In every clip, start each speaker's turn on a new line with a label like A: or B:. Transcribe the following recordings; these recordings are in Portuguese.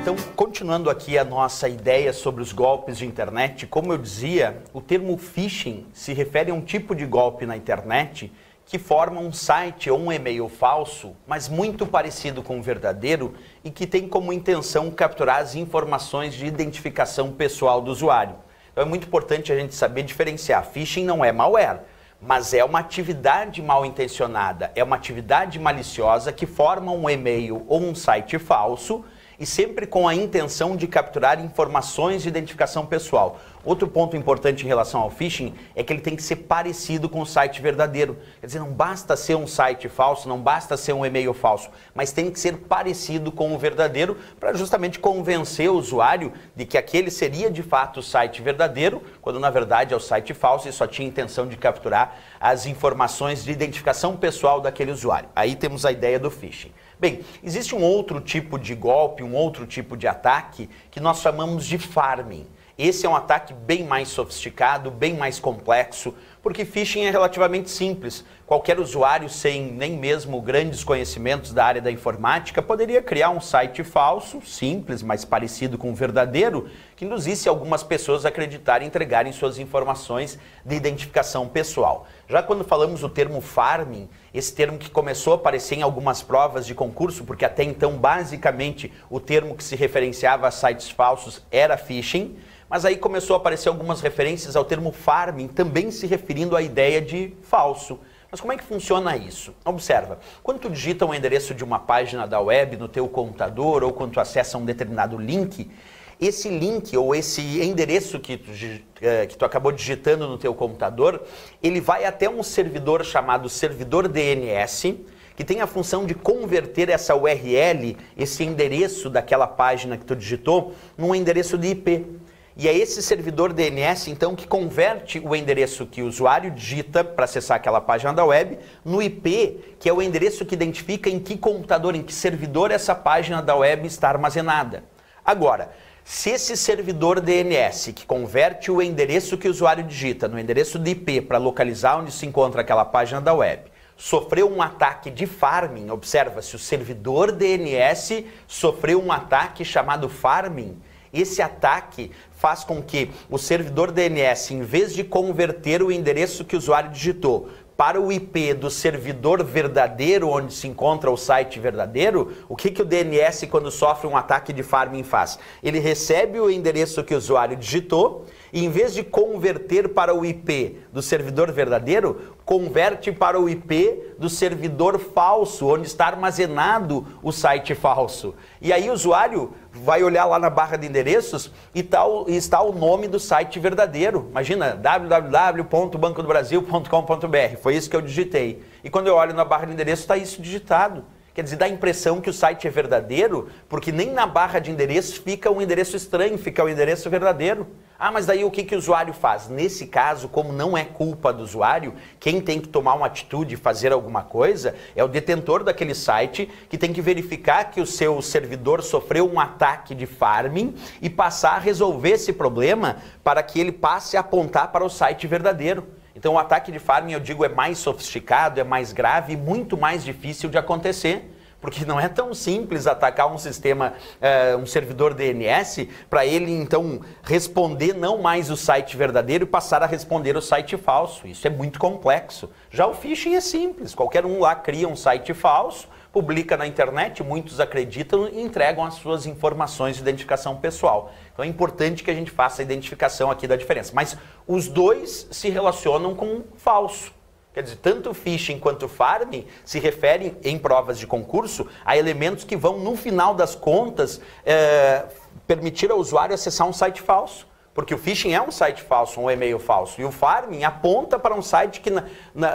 A: Então, continuando aqui a nossa ideia sobre os golpes de internet, como eu dizia, o termo phishing se refere a um tipo de golpe na internet que forma um site ou um e-mail falso, mas muito parecido com o verdadeiro e que tem como intenção capturar as informações de identificação pessoal do usuário. Então é muito importante a gente saber diferenciar. Phishing não é malware, mas é uma atividade mal intencionada, é uma atividade maliciosa que forma um e-mail ou um site falso e sempre com a intenção de capturar informações de identificação pessoal. Outro ponto importante em relação ao phishing é que ele tem que ser parecido com o site verdadeiro. Quer dizer, não basta ser um site falso, não basta ser um e-mail falso, mas tem que ser parecido com o verdadeiro para justamente convencer o usuário de que aquele seria de fato o site verdadeiro, quando na verdade é o site falso e só tinha intenção de capturar as informações de identificação pessoal daquele usuário. Aí temos a ideia do phishing. Bem, existe um outro tipo de golpe, um outro tipo de ataque que nós chamamos de farming. Esse é um ataque bem mais sofisticado, bem mais complexo, porque phishing é relativamente simples. Qualquer usuário sem nem mesmo grandes conhecimentos da área da informática poderia criar um site falso, simples, mas parecido com o verdadeiro, que induzisse algumas pessoas a acreditarem e entregarem suas informações de identificação pessoal. Já quando falamos o termo farming, esse termo que começou a aparecer em algumas provas de concurso, porque até então, basicamente, o termo que se referenciava a sites falsos era phishing, mas aí começou a aparecer algumas referências ao termo farming, também se referindo à ideia de falso. Mas como é que funciona isso? Observa, quando tu digita um endereço de uma página da web no teu computador ou quando tu acessa um determinado link, esse link ou esse endereço que tu acabou digitando no teu computador, ele vai até um servidor chamado servidor DNS, que tem a função de converter essa URL, esse endereço daquela página que tu digitou, num endereço de IP. E é esse servidor DNS, então, que converte o endereço que o usuário digita para acessar aquela página da web no IP, que é o endereço que identifica em que computador, em que servidor essa página da web está armazenada. Agora, se esse servidor DNS, que converte o endereço que o usuário digita no endereço de IP para localizar onde se encontra aquela página da web, sofreu um ataque de farming, observa, se o servidor DNS sofreu um ataque chamado farming, esse ataque faz com que o servidor DNS, em vez de converter o endereço que o usuário digitou para o IP do servidor verdadeiro, onde se encontra o site verdadeiro, o que o DNS, quando sofre um ataque de farming, faz? Ele recebe o endereço que o usuário digitou e, em vez de converter para o IP do servidor verdadeiro, converte para o IP do servidor falso, onde está armazenado o site falso. E aí o usuário vai olhar lá na barra de endereços e está o nome do site verdadeiro. Imagina, www.bancodobrasil.com.br, foi isso que eu digitei. E quando eu olho na barra de endereços está isso digitado. Quer dizer, dá a impressão que o site é verdadeiro, porque nem na barra de endereços fica um endereço estranho, fica o endereço verdadeiro. Ah, mas daí o que o usuário faz? Nesse caso, como não é culpa do usuário, quem tem que tomar uma atitude e fazer alguma coisa é o detentor daquele site, que tem que verificar que o seu servidor sofreu um ataque de farming e passar a resolver esse problema para que ele passe a apontar para o site verdadeiro. Então o ataque de farming, eu digo, é mais sofisticado, é mais grave e muito mais difícil de acontecer. Porque não é tão simples atacar um sistema, um servidor DNS, para ele então responder não mais o site verdadeiro e passar a responder o site falso. Isso é muito complexo. Já o phishing é simples, qualquer um lá cria um site falso, publica na internet, muitos acreditam e entregam as suas informações de identificação pessoal. Então é importante que a gente faça a identificação aqui da diferença. Mas os dois se relacionam com falso. Quer dizer, tanto o phishing quanto o farming se referem, em provas de concurso, a elementos que vão, no final das contas, permitir ao usuário acessar um site falso. Porque o phishing é um site falso, um e-mail falso. E o farming aponta para um site que,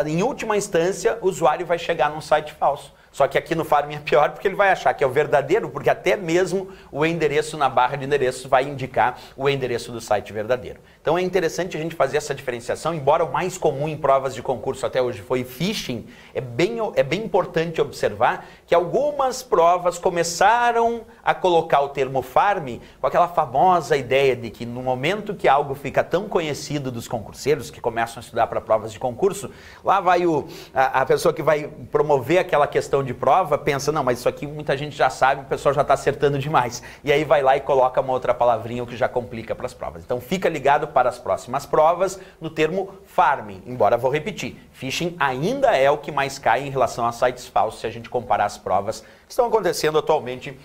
A: em última instância, o usuário vai chegar num site falso. Só que aqui no farming é pior porque ele vai achar que é o verdadeiro, porque até mesmo o endereço na barra de endereços vai indicar o endereço do site verdadeiro. Então é interessante a gente fazer essa diferenciação, embora o mais comum em provas de concurso até hoje foi phishing, é bem importante observar que algumas provas começaram a colocar o termo farming com aquela famosa ideia de que no momento que algo fica tão conhecido dos concurseiros que começam a estudar para provas de concurso, lá vai a pessoa que vai promover aquela questão revisão de prova, pensa, não, mas isso aqui muita gente já sabe, o pessoal já está acertando demais. E aí vai lá e coloca uma outra palavrinha, o que já complica para as provas. Então fica ligado para as próximas provas no termo farming, embora vou repetir, phishing ainda é o que mais cai em relação a sites falsos se a gente comparar as provas que estão acontecendo atualmente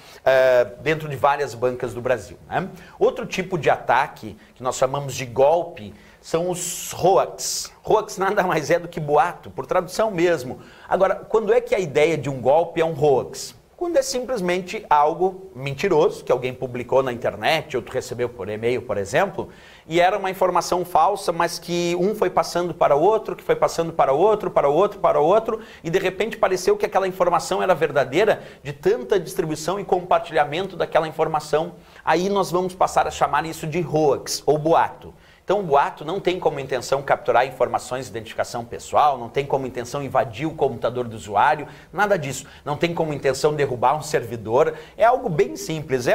A: dentro de várias bancas do Brasil, né? Outro tipo de ataque, que nós chamamos de golpe, são os hoax. Hoax nada mais é do que boato, por tradução mesmo. Agora, quando é que a ideia de um golpe é um hoax? Quando é simplesmente algo mentiroso, que alguém publicou na internet, ou tu recebeu por e-mail, por exemplo, e era uma informação falsa, mas que um foi passando para outro, que foi passando para outro, para outro, para outro, e de repente pareceu que aquela informação era verdadeira, de tanta distribuição e compartilhamento daquela informação. Aí nós vamos passar a chamar isso de hoax, ou boato. Então o boato não tem como intenção capturar informações de identificação pessoal, não tem como intenção invadir o computador do usuário, nada disso. Não tem como intenção derrubar um servidor, é algo bem simples,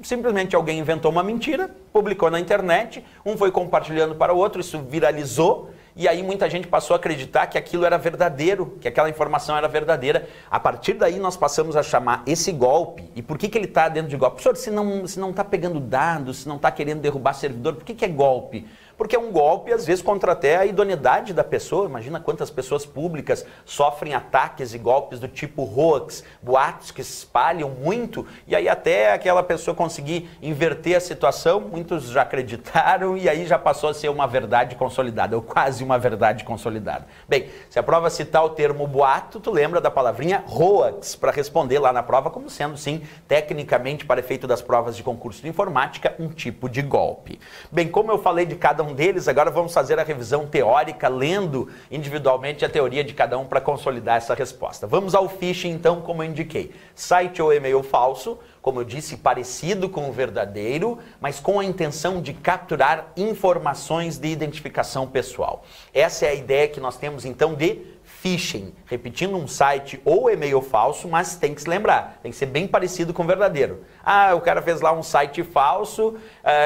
A: simplesmente alguém inventou uma mentira, publicou na internet, um foi compartilhando para o outro, isso viralizou, e aí muita gente passou a acreditar que aquilo era verdadeiro, que aquela informação era verdadeira. A partir daí nós passamos a chamar esse golpe. E por que ele está dentro de golpe? Professor, se não está pegando dados, se não está querendo derrubar servidor, por que é golpe? Porque é um golpe, às vezes, contra até a idoneidade da pessoa. Imagina quantas pessoas públicas sofrem ataques e golpes do tipo hoax, boatos que se espalham muito, e aí até aquela pessoa conseguir inverter a situação, muitos já acreditaram, e aí já passou a ser uma verdade consolidada, ou quase uma verdade consolidada. Bem, se a prova citar o termo boato, tu lembra da palavrinha hoax, para responder lá na prova, como sendo, sim, tecnicamente, para efeito das provas de concurso de informática, um tipo de golpe. Bem, como eu falei de cada um deles, agora vamos fazer a revisão teórica, lendo individualmente a teoria de cada um para consolidar essa resposta. Vamos ao phishing, então, como eu indiquei. Site ou e-mail falso, como eu disse, parecido com o verdadeiro, mas com a intenção de capturar informações de identificação pessoal. Essa é a ideia que nós temos, então, de phishing, repetindo um site ou e-mail falso, mas tem que se lembrar, tem que ser bem parecido com o verdadeiro. Ah, o cara fez lá um site falso,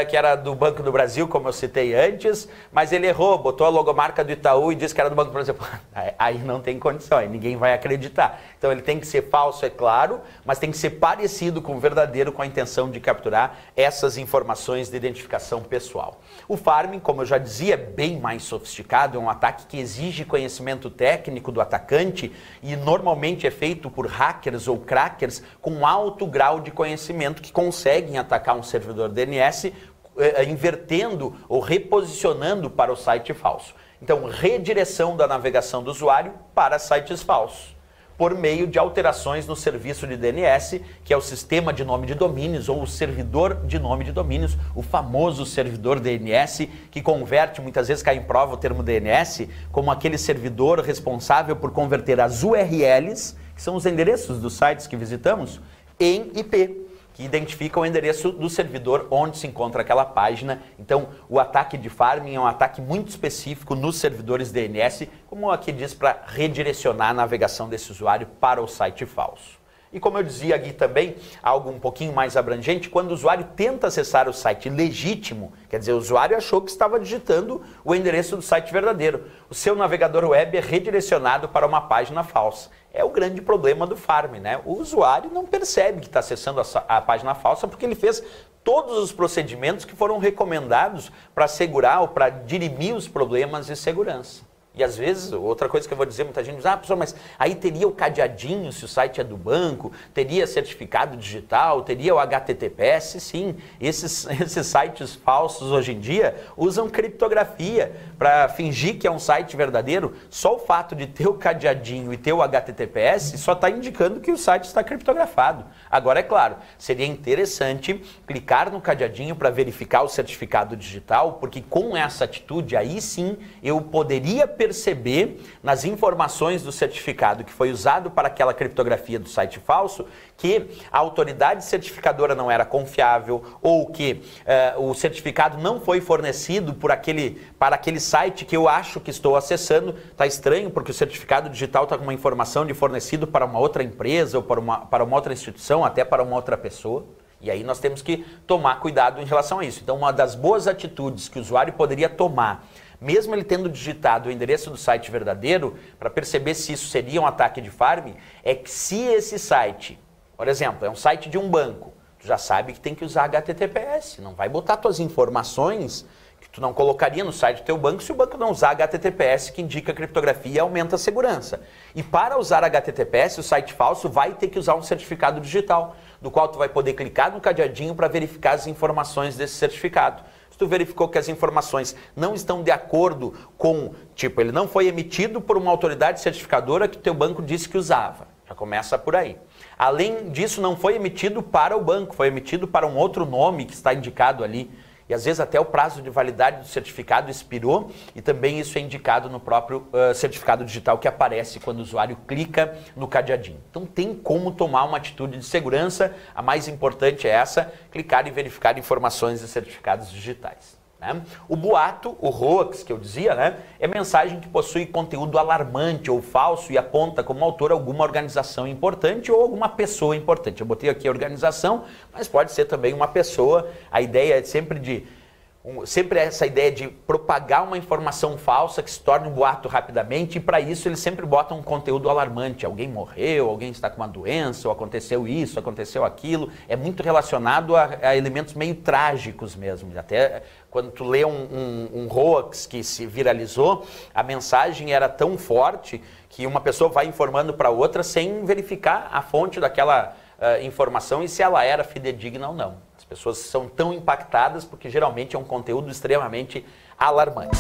A: que era do Banco do Brasil, como eu citei antes, mas ele errou, botou a logomarca do Itaú e disse que era do Banco do Brasil. Aí não tem condição, aí ninguém vai acreditar. Então ele tem que ser falso, é claro, mas tem que ser parecido com o verdadeiro, com a intenção de capturar essas informações de identificação pessoal. O farming, como eu já dizia, é bem mais sofisticado, é um ataque que exige conhecimento técnico do atacante e normalmente é feito por hackers ou crackers com alto grau de conhecimento que conseguem atacar um servidor DNS invertendo ou reposicionando para o site falso. Então, redireção da navegação do usuário para sites falsos, por meio de alterações no serviço de DNS, que é o sistema de nome de domínios ou o servidor de nome de domínios, o famoso servidor DNS, que converte, muitas vezes cai em prova o termo DNS, como aquele servidor responsável por converter as URLs, que são os endereços dos sites que visitamos, em IP, que identificam o endereço do servidor onde se encontra aquela página. Então, o ataque de farming é um ataque muito específico nos servidores DNS, como aqui diz, para redirecionar a navegação desse usuário para o site falso. E como eu dizia aqui também, algo um pouquinho mais abrangente, quando o usuário tenta acessar o site legítimo, quer dizer, o usuário achou que estava digitando o endereço do site verdadeiro, o seu navegador web é redirecionado para uma página falsa. É o grande problema do farming, né? O usuário não percebe que está acessando a página falsa porque ele fez todos os procedimentos que foram recomendados para assegurar ou para dirimir os problemas de segurança. E às vezes, outra coisa que eu vou dizer, muita gente diz, professor, mas aí teria o cadeadinho se o site é do banco, teria certificado digital, teria o HTTPS, sim. Esses sites falsos hoje em dia usam criptografia para fingir que é um site verdadeiro. Só o fato de ter o cadeadinho e ter o HTTPS só está indicando que o site está criptografado. Agora, é claro, seria interessante clicar no cadeadinho para verificar o certificado digital, porque com essa atitude, aí sim, eu poderia perceber nas informações do certificado que foi usado para aquela criptografia do site falso que a autoridade certificadora não era confiável ou que o certificado não foi fornecido para aquele site que eu acho que estou acessando. Está estranho porque o certificado digital está com uma informação de fornecido para uma outra empresa ou para uma outra instituição, até para uma outra pessoa. E aí nós temos que tomar cuidado em relação a isso. Então, uma das boas atitudes que o usuário poderia tomar mesmo ele tendo digitado o endereço do site verdadeiro, para perceber se isso seria um ataque de farm, é que se esse site, por exemplo, é um site de um banco, tu já sabe que tem que usar HTTPS, não vai botar tuas informações que tu não colocaria no site do teu banco se o banco não usar HTTPS, que indica criptografia e aumenta a segurança. E para usar HTTPS, o site falso vai ter que usar um certificado digital, do qual tu vai poder clicar no cadeadinho para verificar as informações desse certificado. Se tu verificou que as informações não estão de acordo com, tipo, ele não foi emitido por uma autoridade certificadora que o teu banco disse que usava. Já começa por aí. Além disso, não foi emitido para o banco, foi emitido para um outro nome que está indicado ali. E às vezes até o prazo de validade do certificado expirou e também isso é indicado no próprio certificado digital que aparece quando o usuário clica no cadeadinho. Então tem como tomar uma atitude de segurança, a mais importante é essa, clicar e verificar informações de certificados digitais. Né? O boato, o hoax que eu dizia, né, é mensagem que possui conteúdo alarmante ou falso e aponta como autor alguma organização importante ou alguma pessoa importante. Eu botei aqui a organização, mas pode ser também uma pessoa. A ideia é sempre essa ideia de propagar uma informação falsa que se torne um boato rapidamente e para isso eles sempre botam um conteúdo alarmante. Alguém morreu, alguém está com uma doença, ou aconteceu isso, aconteceu aquilo. É muito relacionado a elementos meio trágicos mesmo. Até quando tu lê um hoax que se viralizou, a mensagem era tão forte que uma pessoa vai informando para outra sem verificar a fonte daquela informação e se ela era fidedigna ou não. As pessoas são tão impactadas porque geralmente é um conteúdo extremamente alarmante.